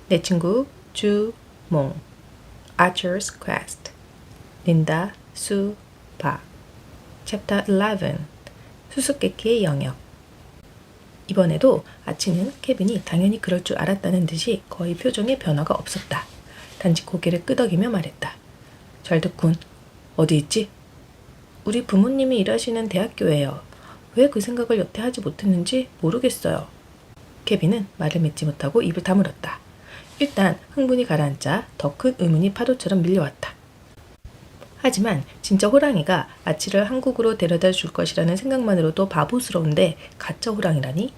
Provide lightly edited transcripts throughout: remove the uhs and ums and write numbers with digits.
내 친구 주몽 Archer's Quest 린다 수박 Chapter 11 수수께끼의 영역. 이번에도 아치는 케빈이 당연히 그럴 줄 알았다는 듯이 거의 표정에 변화가 없었다. 단지 고개를 끄덕이며 말했다. 잘 듣군. 어디 있지? 우리 부모님이 일하시는 대학교예요. 왜 그 생각을 여태 하지 못했는지 모르겠어요. 케빈은 말을 맺지 못하고 입을 다물었다. 일단 흥분이 가라앉자 더 큰 의문이 파도처럼 밀려왔다. 하지만 진짜 호랑이가 아치를 한국으로 데려다 줄 것이라는 생각만으로도 바보스러운데 가짜 호랑이라니?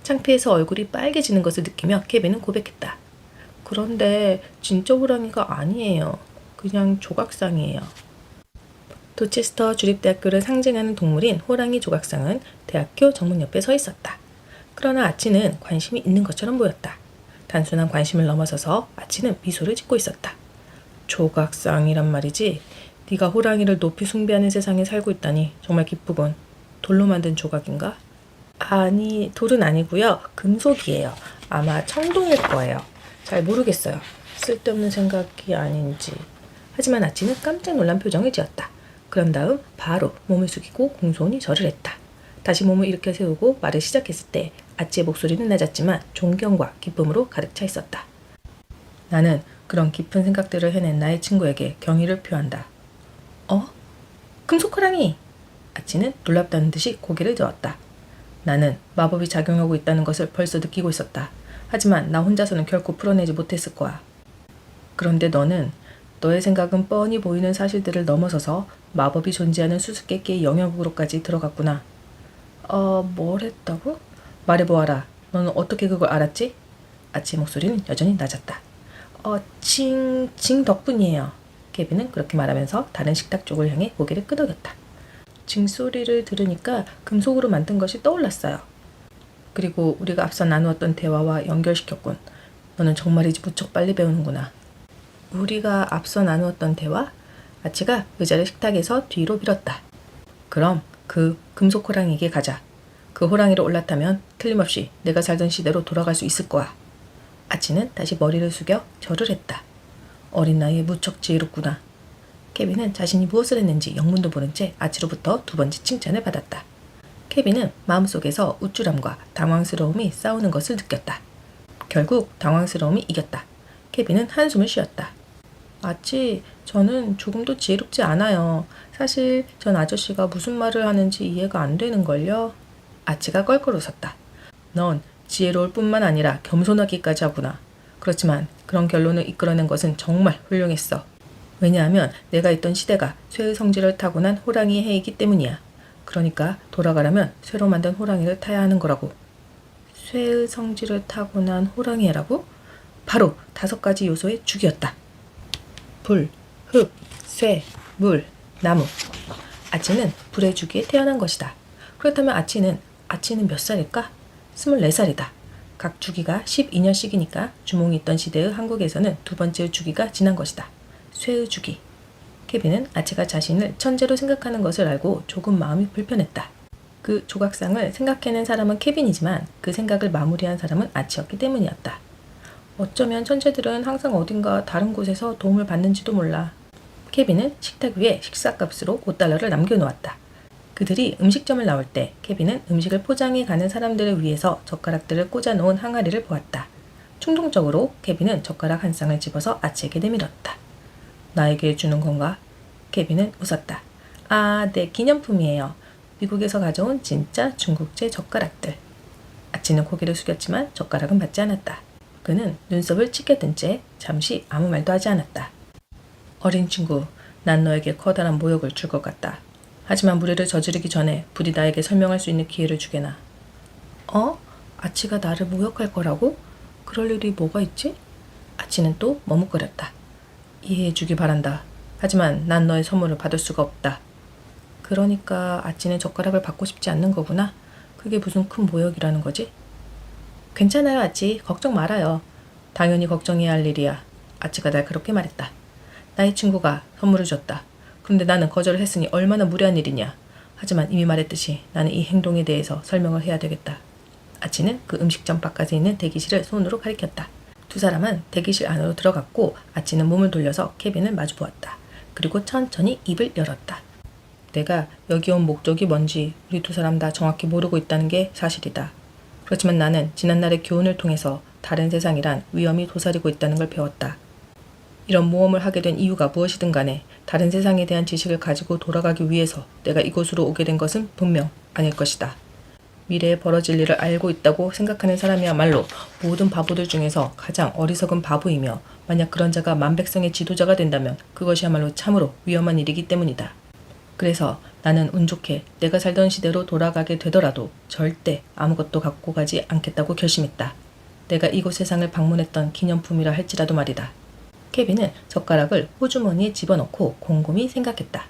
창피해서 얼굴이 빨개지는 것을 느끼며 케빈은 고백했다. 그런데 진짜 호랑이가 아니에요. 그냥 조각상이에요. 도체스터 주립대학교를 상징하는 동물인 호랑이 조각상은 대학교 정문 옆에 서 있었다. 그러나 아치는 관심이 있는 것처럼 보였다. 단순한 관심을 넘어서서 아치는 미소를 짓고 있었다. 조각상이란 말이지? 네가 호랑이를 높이 숭배하는 세상에 살고 있다니 정말 기쁘군. 돌로 만든 조각인가? 아니, 돌은 아니고요. 금속이에요. 아마 청동일 거예요. 잘 모르겠어요. 쓸데없는 생각이 아닌지. 하지만 아치는 깜짝 놀란 표정을 지었다. 그런 다음 바로 몸을 숙이고 공손히 절을 했다. 다시 몸을 일으켜 세우고 말을 시작했을 때 아치의 목소리는 낮았지만 존경과 기쁨으로 가득 차 있었다. 나는 그런 깊은 생각들을 해낸 나의 친구에게 경의를 표한다. 금속호랑이! 아치는 놀랍다는 듯이 고개를 저었다. 나는 마법이 작용하고 있다는 것을 벌써 느끼고 있었다. 하지만 나 혼자서는 결코 풀어내지 못했을 거야. 그런데 너의 생각은 뻔히 보이는 사실들을 넘어서서 마법이 존재하는 수수께끼의 영역으로까지 들어갔구나. 뭘 했다고? 말해보아라. 너는 어떻게 그걸 알았지? 아치의 목소리는 여전히 낮았다. 징 덕분이에요. 케빈은 그렇게 말하면서 다른 식탁 쪽을 향해 고개를 끄덕였다. 징 소리를 들으니까 금속으로 만든 것이 떠올랐어요. 그리고 우리가 앞서 나누었던 대화와 연결시켰군. 너는 정말이지 무척 빨리 배우는구나. 우리가 앞서 나누었던 대화? 아치가 의자를 식탁에서 뒤로 밀었다. 그럼 그 금속 호랑이에게 가자. 그 호랑이를 올라타면 틀림없이 내가 살던 시대로 돌아갈 수 있을 거야. 아치는 다시 머리를 숙여 절을 했다. 어린 나이에 무척 지혜롭구나. 케빈은 자신이 무엇을 했는지 영문도 모른 채 아치로부터 두 번째 칭찬을 받았다. 케빈은 마음속에서 우쭐함과 당황스러움이 싸우는 것을 느꼈다. 결국 당황스러움이 이겼다. 케빈은 한숨을 쉬었다. 아치, 저는 조금도 지혜롭지 않아요. 사실 전 아저씨가 무슨 말을 하는지 이해가 안 되는걸요. 아치가 껄껄 웃었다. 넌 지혜로울 뿐만 아니라 겸손하기까지 하구나. 그렇지만 그런 결론을 이끌어낸 것은 정말 훌륭했어. 왜냐하면 내가 있던 시대가 쇠의 성질을 타고난 호랑이의 해이기 때문이야. 그러니까 돌아가려면 쇠로 만든 호랑이를 타야 하는 거라고. 쇠의 성질을 타고난 호랑이라고? 바로 5가지 요소의 죽이었다. 불, 흙, 쇠, 물, 나무. 아치는 불의 주기에 태어난 것이다. 그렇다면 아치는 몇 살일까? 24살이다. 각 주기가 12년씩이니까 주몽이 있던 시대의 한국에서는 두 번째 주기가 지난 것이다. 쇠의 주기. 케빈은 아치가 자신을 천재로 생각하는 것을 알고 조금 마음이 불편했다. 그 조각상을 생각해낸 사람은 케빈이지만 그 생각을 마무리한 사람은 아치였기 때문이었다. 어쩌면 천재들은 항상 어딘가 다른 곳에서 도움을 받는지도 몰라. 케빈은 식탁 위에 식사값으로 $5를 남겨놓았다. 그들이 음식점을 나올 때 케빈은 음식을 포장해 가는 사람들을 위해서 젓가락들을 꽂아놓은 항아리를 보았다. 충동적으로 케빈은 젓가락 한 쌍을 집어서 아치에게 내밀었다. 나에게 주는 건가? 케빈은 웃었다. 네, 기념품이에요. 미국에서 가져온 진짜 중국제 젓가락들. 아치는 고개를 숙였지만 젓가락은 받지 않았다. 그는 눈썹을 치켜든 채 잠시 아무 말도 하지 않았다. 어린 친구, 난 너에게 커다란 모욕을 줄 것 같다. 하지만 무리를 저지르기 전에 부디 나에게 설명할 수 있는 기회를 주게나. 아치가 나를 모욕할 거라고? 그럴 일이 뭐가 있지? 아치는 또 머뭇거렸다. 이해해주기 바란다. 하지만 난 너의 선물을 받을 수가 없다. 그러니까 아치는 젓가락을 받고 싶지 않는 거구나. 그게 무슨 큰 모욕이라는 거지? 괜찮아요, 아치. 걱정 말아요. 당연히 걱정해야 할 일이야. 아치가 날카롭게 말했다. 나의 친구가 선물을 줬다. 그런데 나는 거절을 했으니 얼마나 무례한 일이냐. 하지만 이미 말했듯이 나는 이 행동에 대해서 설명을 해야 되겠다. 아치는 그 음식점 바깥에 있는 대기실을 손으로 가리켰다. 두 사람은 대기실 안으로 들어갔고 아치는 몸을 돌려서 케빈을 마주보았다. 그리고 천천히 입을 열었다. 내가 여기 온 목적이 뭔지 우리 두 사람 다 정확히 모르고 있다는 게 사실이다. 그렇지만 나는 지난날의 교훈을 통해서 다른 세상이란 위험이 도사리고 있다는 걸 배웠다. 이런 모험을 하게 된 이유가 무엇이든 간에 다른 세상에 대한 지식을 가지고 돌아가기 위해서 내가 이곳으로 오게 된 것은 분명 아닐 것이다. 미래에 벌어질 일을 알고 있다고 생각하는 사람이야말로 모든 바보들 중에서 가장 어리석은 바보이며 만약 그런 자가 만백성의 지도자가 된다면 그것이야말로 참으로 위험한 일이기 때문이다. 그래서 나는 운 좋게 내가 살던 시대로 돌아가게 되더라도 절대 아무것도 갖고 가지 않겠다고 결심했다. 내가 이곳 세상을 방문했던 기념품이라 할지라도 말이다. 케빈은 젓가락을 호주머니에 집어넣고 곰곰이 생각했다.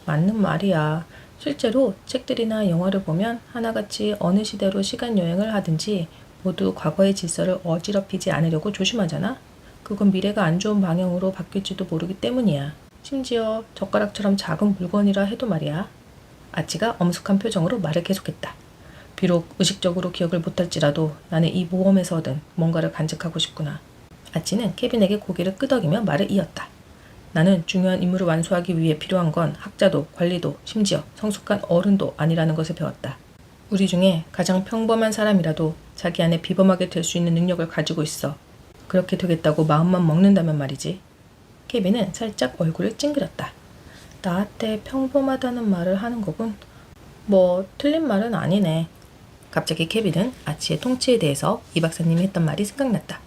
맞는 말이야. 실제로 책들이나 영화를 보면 하나같이 어느 시대로 시간여행을 하든지 모두 과거의 질서를 어지럽히지 않으려고 조심하잖아? 그건 미래가 안 좋은 방향으로 바뀔지도 모르기 때문이야. 심지어 젓가락처럼 작은 물건이라 해도 말이야. 아치가 엄숙한 표정으로 말을 계속했다. 비록 의식적으로 기억을 못할지라도 나는 이 모험에서 얻은 뭔가를 간직하고 싶구나. 아치는 케빈에게 고개를 끄덕이며 말을 이었다. 나는 중요한 임무를 완수하기 위해 필요한 건 학자도 관리도 심지어 성숙한 어른도 아니라는 것을 배웠다. 우리 중에 가장 평범한 사람이라도 자기 안에 비범하게 될 수 있는 능력을 가지고 있어. 그렇게 되겠다고 마음만 먹는다면 말이지. 케빈은 살짝 얼굴을 찡그렸다. 나한테 평범하다는 말을 하는 거군. 뭐 틀린 말은 아니네. 갑자기 케빈은 아치의 통치에 대해서 이 박사님이 했던 말이 생각났다.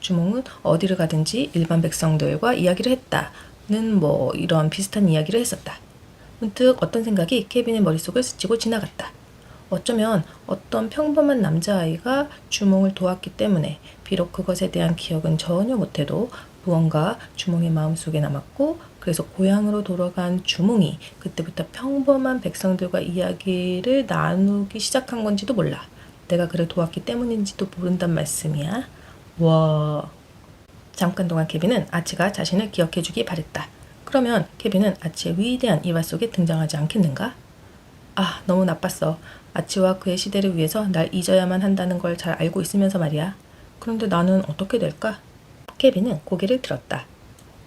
주몽은 어디를 가든지 일반 백성들과 이야기를 했다는 뭐 이런 비슷한 이야기를 했었다. 문득 어떤 생각이 케빈의 머릿속을 스치고 지나갔다. 어쩌면 어떤 평범한 남자아이가 주몽을 도왔기 때문에 비록 그것에 대한 기억은 전혀 못해도 무언가 주몽의 마음속에 남았고 그래서 고향으로 돌아간 주몽이 그때부터 평범한 백성들과 이야기를 나누기 시작한 건지도 몰라. 내가 그를 도왔기 때문인지도 모른단 말씀이야. 와. 잠깐 동안 케빈은 아치가 자신을 기억해주기 바랬다. 그러면 케빈은 아치의 위대한 일화 속에 등장하지 않겠는가? 아, 너무 나빴어. 아치와 그의 시대를 위해서 날 잊어야만 한다는 걸 잘 알고 있으면서 말이야. 그런데 나는 어떻게 될까? 케빈은 고개를 들었다.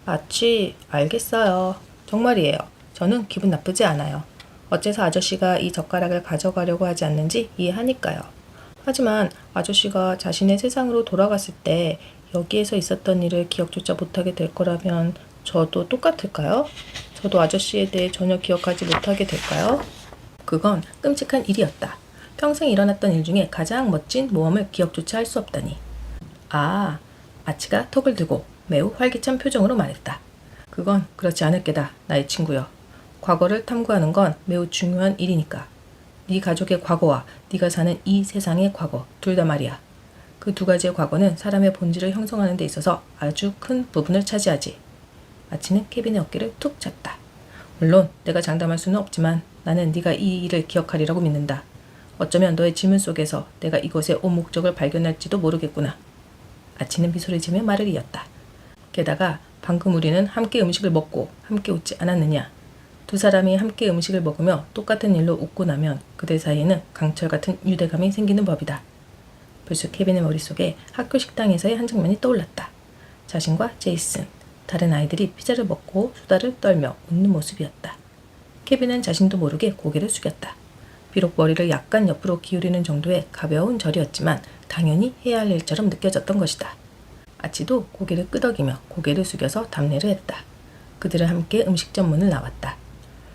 아치, 알겠어요. 정말이에요. 저는 기분 나쁘지 않아요. 어째서 아저씨가 이 젓가락을 가져가려고 하지 않는지 이해하니까요. 하지만 아저씨가 자신의 세상으로 돌아갔을 때 여기에서 있었던 일을 기억조차 못하게 될 거라면 저도 똑같을까요? 저도 아저씨에 대해 전혀 기억하지 못하게 될까요? 그건 끔찍한 일이었다. 평생 일어났던 일 중에 가장 멋진 모험을 기억조차 할 수 없다니. 아, 아치가 턱을 들고 매우 활기찬 표정으로 말했다. 그건 그렇지 않을 게다, 나의 친구여. 과거를 탐구하는 건 매우 중요한 일이니까. 네 가족의 과거와 네가 사는 이 세상의 과거, 둘 다 말이야. 그 두 가지의 과거는 사람의 본질을 형성하는 데 있어서 아주 큰 부분을 차지하지. 아치는 케빈의 어깨를 툭 찼다. 물론 내가 장담할 수는 없지만 나는 네가 이 일을 기억하리라고 믿는다. 어쩌면 너의 지문 속에서 내가 이곳의 온 목적을 발견할지도 모르겠구나. 아치는 미소를 지으며 말을 이었다. 게다가 방금 우리는 함께 음식을 먹고 함께 웃지 않았느냐. 두 사람이 함께 음식을 먹으며 똑같은 일로 웃고 나면 그들 사이에는 강철 같은 유대감이 생기는 법이다. 불쑥 케빈의 머릿속에 학교 식당에서의 한 장면이 떠올랐다. 자신과 제이슨, 다른 아이들이 피자를 먹고 수다를 떨며 웃는 모습이었다. 케빈은 자신도 모르게 고개를 숙였다. 비록 머리를 약간 옆으로 기울이는 정도의 가벼운 절이었지만 당연히 해야 할 일처럼 느껴졌던 것이다. 아치도 고개를 끄덕이며 고개를 숙여서 답례를 했다. 그들은 함께 음식점 문을 나왔다.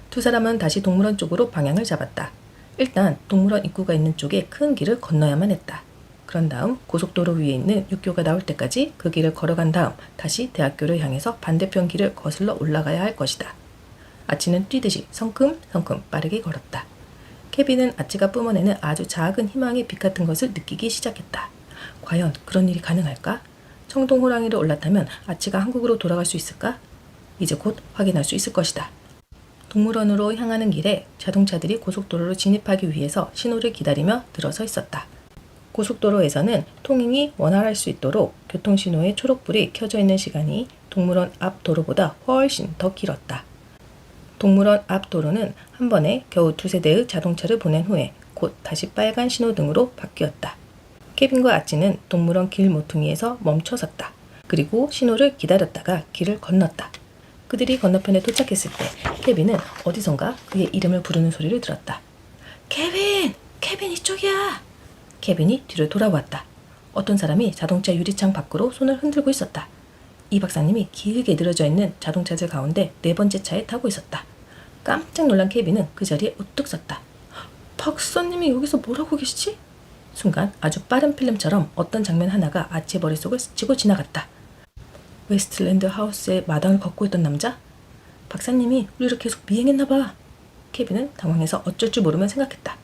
두 사람은 다시 동물원 쪽으로 방향을 잡았다. 일단 동물원 입구가 있는 쪽에 큰 길을 건너야만 했다. 그런 다음 고속도로 위에 있는 육교가 나올 때까지 그 길을 걸어간 다음 다시 대학교를 향해서 반대편 길을 거슬러 올라가야 할 것이다. 아치는 뛰듯이 성큼성큼 빠르게 걸었다. 케빈은 아치가 뿜어내는 아주 작은 희망의 빛 같은 것을 느끼기 시작했다. 과연 그런 일이 가능할까? 청동 호랑이를 올라타면 아치가 한국으로 돌아갈 수 있을까? 이제 곧 확인할 수 있을 것이다. 동물원으로 향하는 길에 자동차들이 고속도로로 진입하기 위해서 신호를 기다리며 들어서 있었다. 고속도로에서는 통행이 원활할 수 있도록 교통신호의 초록불이 켜져 있는 시간이 동물원 앞 도로보다 훨씬 더 길었다. 동물원 앞 도로는 한 번에 겨우 두세 대의 자동차를 보낸 후에 곧 다시 빨간 신호등으로 바뀌었다. 케빈과 아치는 동물원 길 모퉁이에서 멈춰섰다. 그리고 신호를 기다렸다가 길을 건넜다. 그들이 건너편에 도착했을 때 케빈은 어디선가 그의 이름을 부르는 소리를 들었다. 케빈! 케빈 이쪽이야! 케빈이 뒤를 돌아보았다. 어떤 사람이 자동차 유리창 밖으로 손을 흔들고 있었다. 이 박사님이 길게 늘어져 있는 자동차들 가운데 4번째 차에 타고 있었다. 깜짝 놀란 케빈은 그 자리에 우뚝 섰다. 박사님이 여기서 뭘 하고 계시지? 순간 아주 빠른 필름처럼 어떤 장면 하나가 아치의 머릿속을 스치고 지나갔다. 웨스트랜드 하우스의 마당을 걷고 있던 남자? 박사님이 우리를 계속 미행했나 봐. 케빈은 당황해서 어쩔 줄 모르며 생각했다.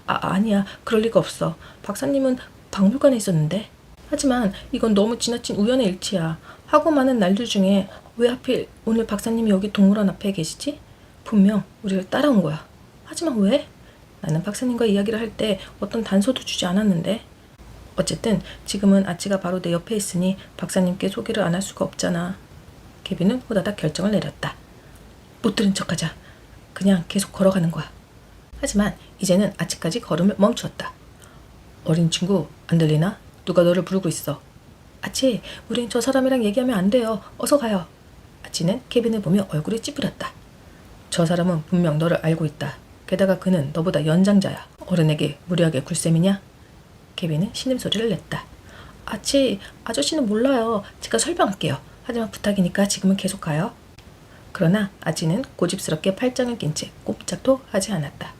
아니야. 그럴 리가 없어. 박사님은 박물관에 있었는데. 하지만 이건 너무 지나친 우연의 일치야. 하고 많은 날들 중에 왜 하필 오늘 박사님이 여기 동물원 앞에 계시지? 분명 우리를 따라온 거야. 하지만 왜? 나는 박사님과 이야기를 할 때 어떤 단서도 주지 않았는데. 어쨌든 지금은 아치가 바로 내 옆에 있으니 박사님께 소개를 안 할 수가 없잖아. 케빈은 호다닥 결정을 내렸다. 못 들은 척하자. 그냥 계속 걸어가는 거야. 하지만 이제는 아치까지 걸음을 멈추었다. 어린 친구 안 들리나? 누가 너를 부르고 있어. 아치, 우린 저 사람이랑 얘기하면 안 돼요. 어서 가요. 아치는 케빈을 보며 얼굴이 찌푸렸다. 저 사람은 분명 너를 알고 있다. 게다가 그는 너보다 연장자야. 어른에게 무리하게 굴셈이냐? 케빈은 신음소리를 냈다. 아치, 아저씨는 몰라요. 제가 설명할게요. 하지만 부탁이니까 지금은 계속 가요. 그러나 아치는 고집스럽게 팔짱을 낀 채 꼼짝도 하지 않았다.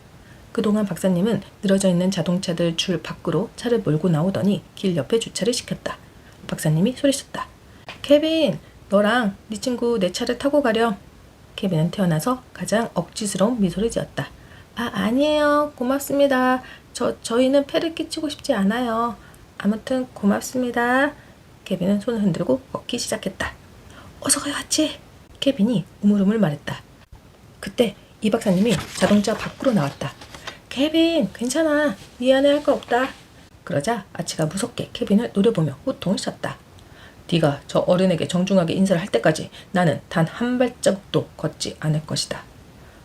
그동안 박사님은 늘어져 있는 자동차들 줄 밖으로 차를 몰고 나오더니 길 옆에 주차를 시켰다. 박사님이 소리쳤다. 케빈, 너랑 네 친구 내 차를 타고 가렴. 케빈은 태어나서 가장 억지스러운 미소를 지었다. 아니에요. 고맙습니다. 저희는 폐를 끼치고 싶지 않아요. 아무튼 고맙습니다. 케빈은 손을 흔들고 걷기 시작했다. 어서 가요, 아치. 케빈이 우물우물 말했다. 그때 이 박사님이 자동차 밖으로 나왔다. 케빈, 괜찮아. 미안해할 거 없다. 그러자 아치가 무섭게 케빈을 노려보며 호통을 쳤다. 네가 저 어른에게 정중하게 인사를 할 때까지 나는 단 한 발자국도 걷지 않을 것이다.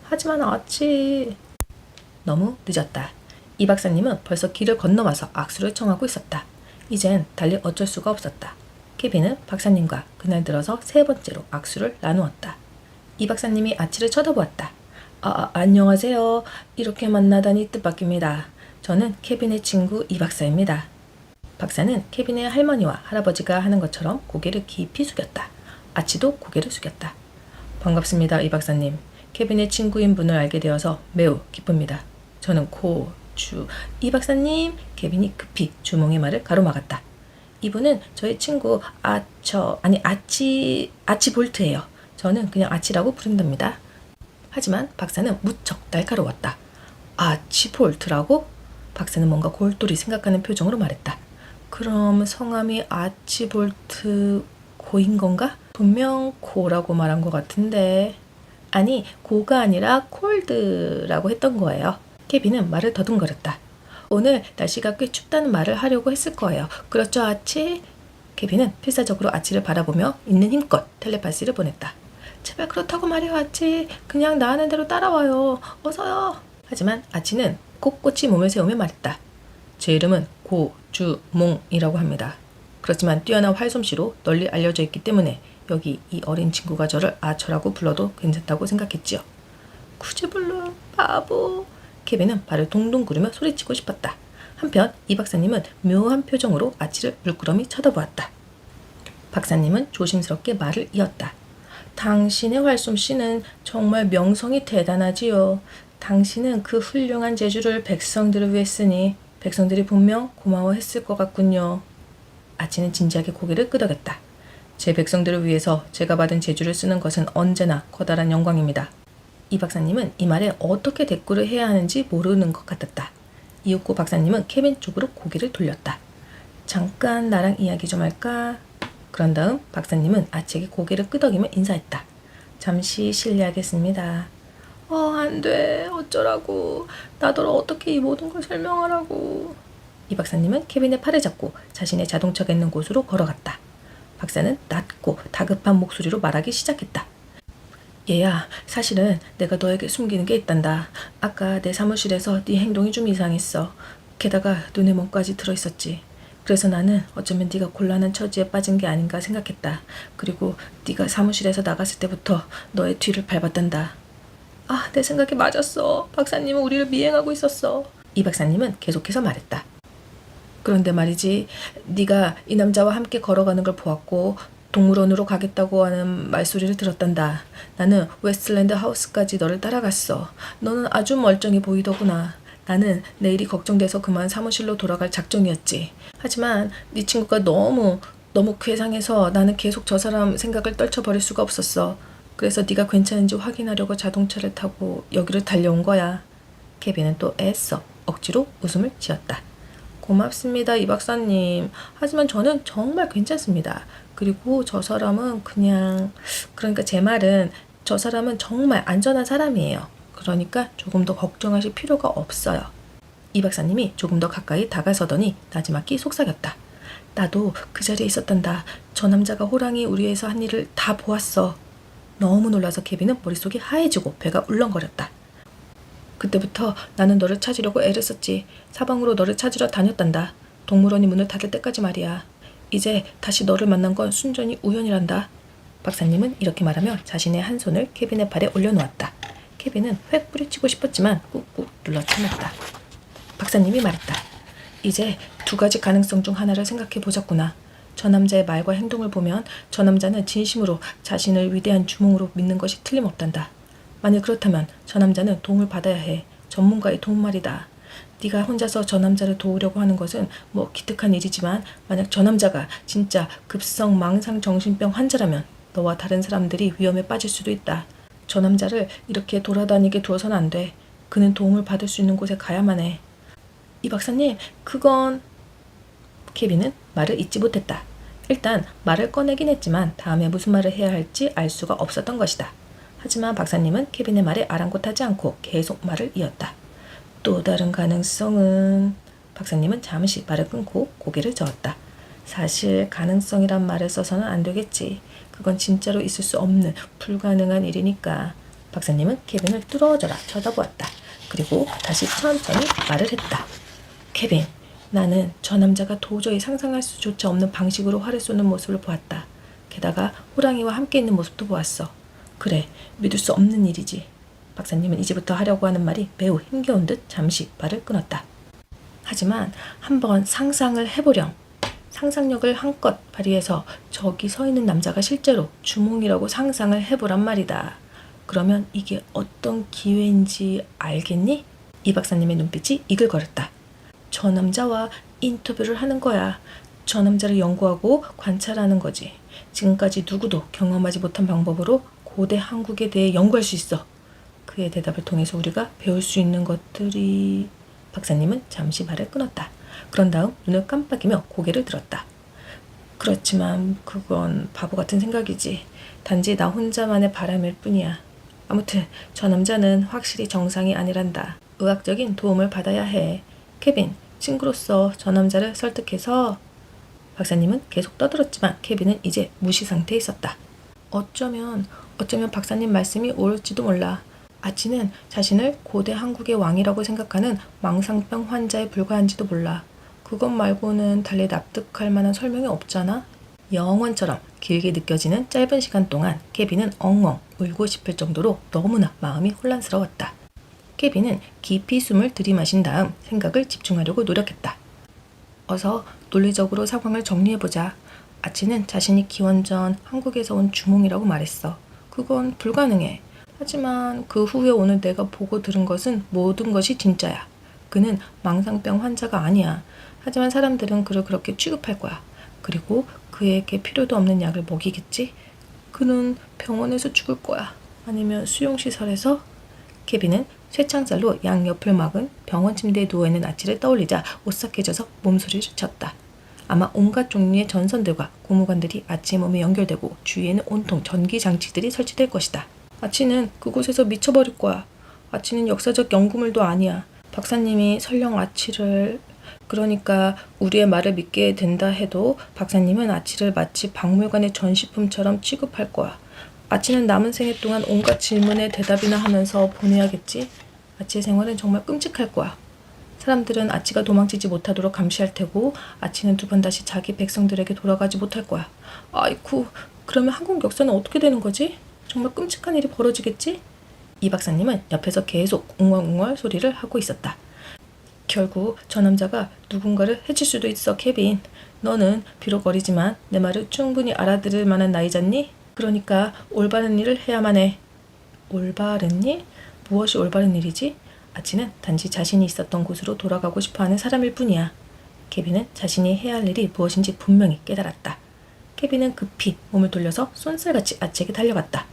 하지만 아치... 너무 늦었다. 이 박사님은 벌써 길을 건너와서 악수를 청하고 있었다. 이젠 달리 어쩔 수가 없었다. 케빈은 박사님과 그날 들어서 3번째로 악수를 나누었다. 이 박사님이 아치를 쳐다보았다. 안녕하세요. 이렇게 만나다니 뜻밖입니다. 저는 케빈의 친구 이 박사입니다. 박사는 케빈의 할머니와 할아버지가 하는 것처럼 고개를 깊이 숙였다. 아치도 고개를 숙였다. 반갑습니다, 이 박사님. 케빈의 친구인 분을 알게 되어서 매우 기쁩니다. 저는 이 박사님. 케빈이 급히 주몽의 말을 가로막았다. 이분은 저희 친구 아치 볼트예요. 저는 그냥 아치라고 부른답니다. 하지만 박사는 무척 날카로웠다. 아치 볼트라고? 박사는 뭔가 골똘히 생각하는 표정으로 말했다. 그럼 성함이 아치 볼트 고인 건가? 분명 고라고 말한 것 같은데. 아니, 고가 아니라 콜드라고 했던 거예요. 케빈은 말을 더듬거렸다. 오늘 날씨가 꽤 춥다는 말을 하려고 했을 거예요. 그렇죠, 아치? 케빈은 필사적으로 아치를 바라보며 있는 힘껏 텔레파시를 보냈다. 제발 그렇다고 말해요, 아치. 그냥 나 하는 대로 따라와요. 어서요. 하지만 아치는 꼿꼿이 몸을 세우며 말했다. 제 이름은 고주몽이라고 합니다. 그렇지만 뛰어난 활솜씨로 널리 알려져 있기 때문에 여기 이 어린 친구가 저를 아처라고 불러도 괜찮다고 생각했지요. 굳이 불러, 바보. 케빈은 발을 동동 구르며 소리치고 싶었다. 한편 이 박사님은 묘한 표정으로 아치를 물끄러미 쳐다보았다. 박사님은 조심스럽게 말을 이었다. 당신의 활솜씨는 정말 명성이 대단하지요. 당신은 그 훌륭한 재주를 백성들을 위해 쓰니 백성들이 분명 고마워했을 것 같군요. 아치는 진지하게 고개를 끄덕였다. 제 백성들을 위해서 제가 받은 재주를 쓰는 것은 언제나 커다란 영광입니다. 이 박사님은 이 말에 어떻게 대꾸를 해야 하는지 모르는 것 같았다. 이윽고 박사님은 케빈 쪽으로 고개를 돌렸다. 잠깐 나랑 이야기 좀 할까? 그런 다음 박사님은 아치에게 고개를 끄덕이며 인사했다. 잠시 실례하겠습니다. 안 돼. 어쩌라고. 나더러 어떻게 이 모든 걸 설명하라고. 이 박사님은 케빈의 팔을 잡고 자신의 자동차가 있는 곳으로 걸어갔다. 박사는 낮고 다급한 목소리로 말하기 시작했다. 얘야, 사실은 내가 너에게 숨기는 게 있단다. 아까 내 사무실에서 네 행동이 좀 이상했어. 게다가 눈에 멍까지 들어있었지. 그래서 나는 어쩌면 네가 곤란한 처지에 빠진 게 아닌가 생각했다. 그리고 네가 사무실에서 나갔을 때부터 너의 뒤를 밟았단다. 아, 내 생각이 맞았어. 박사님은 우리를 미행하고 있었어. 이 박사님은 계속해서 말했다. 그런데 말이지, 네가 이 남자와 함께 걸어가는 걸 보았고 동물원으로 가겠다고 하는 말소리를 들었단다. 나는 웨스트랜드 하우스까지 너를 따라갔어. 너는 아주 멀쩡해 보이더구나. 나는 내일이 걱정돼서 그만 사무실로 돌아갈 작정이었지. 하지만 네 친구가 너무 괴상해서 나는 계속 저 사람 생각을 떨쳐버릴 수가 없었어. 그래서 네가 괜찮은지 확인하려고 자동차를 타고 여기로 달려온 거야. 케빈은 또 애써 억지로 웃음을 지었다. 고맙습니다, 이 박사님. 하지만 저는 정말 괜찮습니다. 그리고 저 사람은 그러니까 제 말은 저 사람은 정말 안전한 사람이에요. 그러니까 조금 더 걱정하실 필요가 없어요. 이 박사님이 조금 더 가까이 다가서더니 나지막히 속삭였다. 나도 그 자리에 있었단다. 저 남자가 호랑이 우리에서 한 일을 다 보았어. 너무 놀라서 케빈은 머릿속이 하얘지고 배가 울렁거렸다. 그때부터 나는 너를 찾으려고 애를 썼지. 사방으로 너를 찾으러 다녔단다. 동물원이 문을 닫을 때까지 말이야. 이제 다시 너를 만난 건 순전히 우연이란다. 박사님은 이렇게 말하며 자신의 한 손을 케빈의 발에 올려놓았다. 케빈은 획 뿌리치고 싶었지만 꾹꾹 눌러 참았다. 박사님이 말했다. 이제 두 가지 가능성 중 하나를 생각해 보자꾸나. 저 남자의 말과 행동을 보면 저 남자는 진심으로 자신을 위대한 주몽으로 믿는 것이 틀림없단다. 만일 그렇다면 저 남자는 도움을 받아야 해. 전문가의 도움 말이다. 네가 혼자서 저 남자를 도우려고 하는 것은 뭐 기특한 일이지만 만약 저 남자가 진짜 급성 망상 정신병 환자라면 너와 다른 사람들이 위험에 빠질 수도 있다. 저 남자를 이렇게 돌아다니게 두어서는 안 돼. 그는 도움을 받을 수 있는 곳에 가야만 해. 이 박사님, 그건... 케빈은 말을 잇지 못했다. 일단 말을 꺼내긴 했지만 다음에 무슨 말을 해야 할지 알 수가 없었던 것이다. 하지만 박사님은 케빈의 말에 아랑곳하지 않고 계속 말을 이었다. 또 다른 가능성은... 박사님은 잠시 말을 끊고 고개를 저었다. 사실 가능성이란 말을 써서는 안 되겠지. 그건 진짜로 있을 수 없는 불가능한 일이니까. 박사님은 케빈을 뚫어져라 쳐다보았다. 그리고 다시 천천히 말을 했다. 케빈, 나는 저 남자가 도저히 상상할 수조차 없는 방식으로 활을 쏘는 모습을 보았다. 게다가 호랑이와 함께 있는 모습도 보았어. 그래, 믿을 수 없는 일이지. 박사님은 이제부터 하려고 하는 말이 매우 힘겨운 듯 잠시 말을 끊었다. 하지만 한번 상상을 해보렴. 상상력을 한껏 발휘해서 저기 서 있는 남자가 실제로 주몽이라고 상상을 해보란 말이다. 그러면 이게 어떤 기회인지 알겠니? 이 박사님의 눈빛이 이글거렸다. 저 남자와 인터뷰를 하는 거야. 저 남자를 연구하고 관찰하는 거지. 지금까지 누구도 경험하지 못한 방법으로 고대 한국에 대해 연구할 수 있어. 그의 대답을 통해서 우리가 배울 수 있는 것들이... 박사님은 잠시 말을 끊었다. 그런 다음 눈을 깜빡이며 고개를 들었다. 그렇지만 그건 바보 같은 생각이지. 단지 나 혼자만의 바람일 뿐이야. 아무튼 저 남자는 확실히 정상이 아니란다. 의학적인 도움을 받아야 해. 케빈, 친구로서 저 남자를 설득해서... 박사님은 계속 떠들었지만 케빈은 이제 무시 상태에 있었다. 어쩌면 박사님 말씀이 옳을지도 몰라. 아치는 자신을 고대 한국의 왕이라고 생각하는 망상병 환자에 불과한지도 몰라. 그것 말고는 달리 납득할 만한 설명이 없잖아. 영원처럼 길게 느껴지는 짧은 시간 동안 케빈은 엉엉 울고 싶을 정도로 너무나 마음이 혼란스러웠다. 케빈은 깊이 숨을 들이마신 다음 생각을 집중하려고 노력했다. 어서 논리적으로 상황을 정리해보자. 아치는 자신이 기원전 한국에서 온 주몽이라고 말했어. 그건 불가능해. 하지만 그 후에 오늘 내가 보고 들은 것은 모든 것이 진짜야. 그는 망상병 환자가 아니야. 하지만 사람들은 그를 그렇게 취급할 거야. 그리고 그에게 필요도 없는 약을 먹이겠지? 그는 병원에서 죽을 거야. 아니면 수용시설에서? 케빈은 쇠창살로 양옆을 막은 병원 침대에 누워있는 아치를 떠올리자 오싹해져서 몸소리를 쳤다. 아마 온갖 종류의 전선들과 고무관들이 아치의 몸에 연결되고 주위에는 온통 전기장치들이 설치될 것이다. 아치는 그곳에서 미쳐버릴 거야. 아치는 역사적 연구물도 아니야. 박사님이 설령 아치를... 그러니까 우리의 말을 믿게 된다 해도 박사님은 아치를 마치 박물관의 전시품처럼 취급할 거야. 아치는 남은 생애 동안 온갖 질문에 대답이나 하면서 보내야겠지. 아치의 생활은 정말 끔찍할 거야. 사람들은 아치가 도망치지 못하도록 감시할 테고 아치는 두 번 다시 자기 백성들에게 돌아가지 못할 거야. 아이쿠, 그러면 한국 역사는 어떻게 되는 거지? 정말 끔찍한 일이 벌어지겠지? 이 박사님은 옆에서 계속 웅얼웅얼 소리를 하고 있었다. 결국 저 남자가 누군가를 해칠 수도 있어, 케빈. 너는 비록 어리지만 내 말을 충분히 알아들을 만한 나이잖니? 그러니까 올바른 일을 해야만 해. 올바른 일? 무엇이 올바른 일이지? 아치는 단지 자신이 있었던 곳으로 돌아가고 싶어하는 사람일 뿐이야. 케빈은 자신이 해야 할 일이 무엇인지 분명히 깨달았다. 케빈은 급히 몸을 돌려서 쏜살같이 아치에게 달려갔다.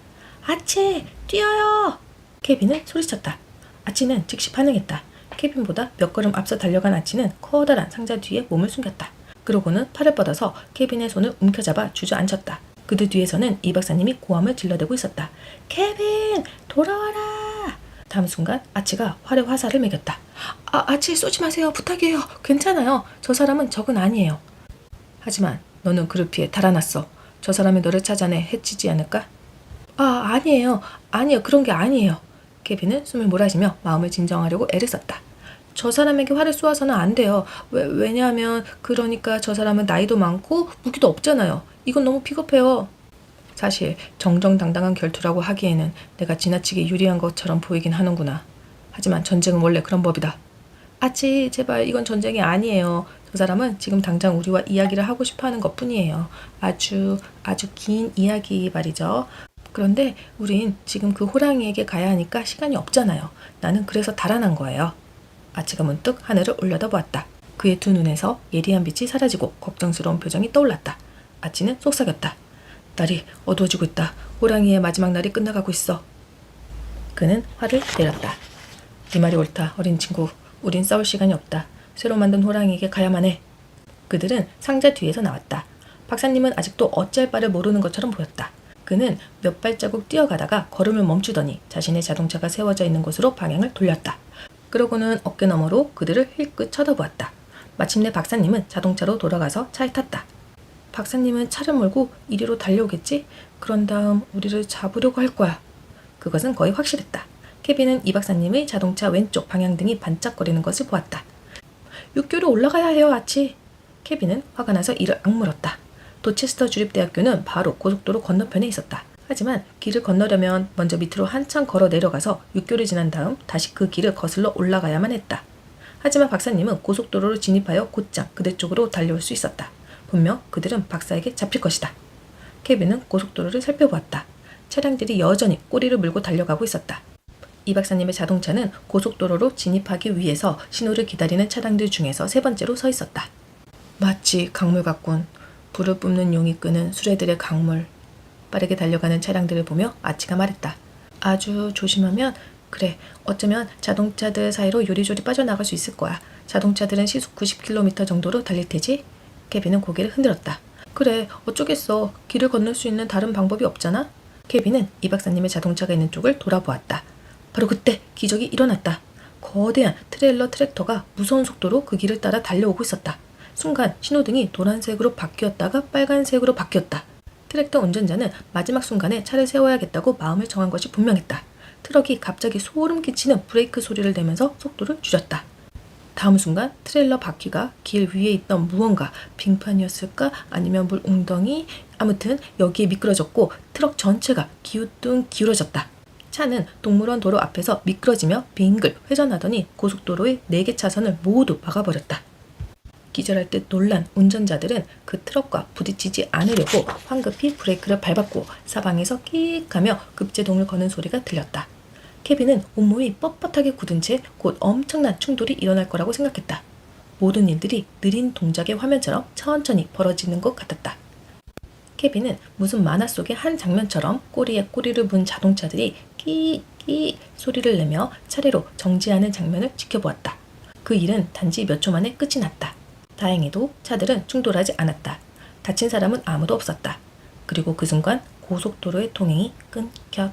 아치! 뛰어요! 케빈은 소리쳤다. 아치는 즉시 반응했다. 케빈보다 몇 걸음 앞서 달려간 아치는 커다란 상자 뒤에 몸을 숨겼다. 그러고는 팔을 뻗어서 케빈의 손을 움켜잡아 주저앉혔다. 그들 뒤에서는 이 박사님이 고함을 질러대고 있었다. 케빈! 돌아와라! 다음 순간 아치가 활에 화살을 매겼다. 아치 쏘지 마세요. 부탁이에요. 괜찮아요. 저 사람은 적은 아니에요. 하지만 너는 그를 피해 달아났어. 저 사람이 너를 찾아내 해치지 않을까? 아니에요. 아니요. 그런 게 아니에요. 케빈은 숨을 몰아쉬며 마음을 진정하려고 애를 썼다. 저 사람에게 활을 쏘아서는 안 돼요. 왜냐하면 그러니까 저 사람은 나이도 많고 무기도 없잖아요. 이건 너무 비겁해요. 사실 정정당당한 결투라고 하기에는 내가 지나치게 유리한 것처럼 보이긴 하는구나. 하지만 전쟁은 원래 그런 법이다. 아치, 제발 이건 전쟁이 아니에요. 저 사람은 지금 당장 우리와 이야기를 하고 싶어하는 것뿐이에요. 아주 긴 이야기 말이죠. 그런데 우린 지금 그 호랑이에게 가야 하니까 시간이 없잖아요. 나는 그래서 달아난 거예요. 아치가 문득 하늘을 올려다보았다. 그의 두 눈에서 예리한 빛이 사라지고 걱정스러운 표정이 떠올랐다. 아치는 속삭였다. 날이 어두워지고 있다. 호랑이의 마지막 날이 끝나가고 있어. 그는 화를 내렸다. 네 말이 옳다, 어린 친구. 우린 싸울 시간이 없다. 새로 만든 호랑이에게 가야만 해. 그들은 상자 뒤에서 나왔다. 박사님은 아직도 어찌할 바를 모르는 것처럼 보였다. 그는 몇 발자국 뛰어가다가 걸음을 멈추더니 자신의 자동차가 세워져 있는 곳으로 방향을 돌렸다. 그러고는 어깨너머로 그들을 힐끗 쳐다보았다. 마침내 박사님은 자동차로 돌아가서 차에 탔다. 박사님은 차를 몰고 이리로 달려오겠지? 그런 다음 우리를 잡으려고 할 거야. 그것은 거의 확실했다. 케빈은 이 박사님의 자동차 왼쪽 방향등이 반짝거리는 것을 보았다. 육교로 올라가야 해요, 아치. 케빈은 화가 나서 이를 악물었다. 도체스터 주립대학교는 바로 고속도로 건너편에 있었다. 하지만 길을 건너려면 먼저 밑으로 한참 걸어 내려가서 육교를 지난 다음 다시 그 길을 거슬러 올라가야만 했다. 하지만 박사님은 고속도로로 진입하여 곧장 그들 쪽으로 달려올 수 있었다. 분명 그들은 박사에게 잡힐 것이다. 케빈은 고속도로를 살펴보았다. 차량들이 여전히 꼬리를 물고 달려가고 있었다. 이 박사님의 자동차는 고속도로로 진입하기 위해서 신호를 기다리는 차량들 중에서 세 번째로 서 있었다. 마치 강물 같군. 불을 뿜는 용이 끄는 수레들의 강물. 빠르게 달려가는 차량들을 보며 아치가 말했다. 아주 조심하면 그래, 어쩌면 자동차들 사이로 요리조리 빠져나갈 수 있을 거야. 자동차들은 시속 90km 정도로 달릴 테지? 케빈은 고개를 흔들었다. 그래, 어쩌겠어. 길을 건널 수 있는 다른 방법이 없잖아? 케빈은 이 박사님의 자동차가 있는 쪽을 돌아보았다. 바로 그때 기적이 일어났다. 거대한 트레일러 트랙터가 무서운 속도로 그 길을 따라 달려오고 있었다. 순간 신호등이 노란색으로 바뀌었다가 빨간색으로 바뀌었다. 트랙터 운전자는 마지막 순간에 차를 세워야겠다고 마음을 정한 것이 분명했다. 트럭이 갑자기 소름 끼치는 브레이크 소리를 내면서 속도를 줄였다. 다음 순간 트레일러 바퀴가 길 위에 있던 무언가, 빙판이었을까 아니면 물 웅덩이, 아무튼 여기에 미끄러졌고 트럭 전체가 기우뚱 기울어졌다. 차는 동물원 도로 앞에서 미끄러지며 빙글 회전하더니 고속도로의 4개 차선을 모두 막아버렸다. 기절할 듯 놀란 운전자들은 그 트럭과 부딪히지 않으려고 황급히 브레이크를 밟았고 사방에서 끽하며 급제동을 거는 소리가 들렸다. 케빈은 온몸이 뻣뻣하게 굳은 채 곧 엄청난 충돌이 일어날 거라고 생각했다. 모든 일들이 느린 동작의 화면처럼 천천히 벌어지는 것 같았다. 케빈은 무슨 만화 속의 한 장면처럼 꼬리에 꼬리를 문 자동차들이 끼끼 소리를 내며 차례로 정지하는 장면을 지켜보았다. 그 일은 단지 몇 초 만에 끝이 났다. 다행히도 차들은 충돌하지 않았다. 다친 사람은 아무도 없었다. 그리고 그 순간 고속도로의 통행이 끊겼다.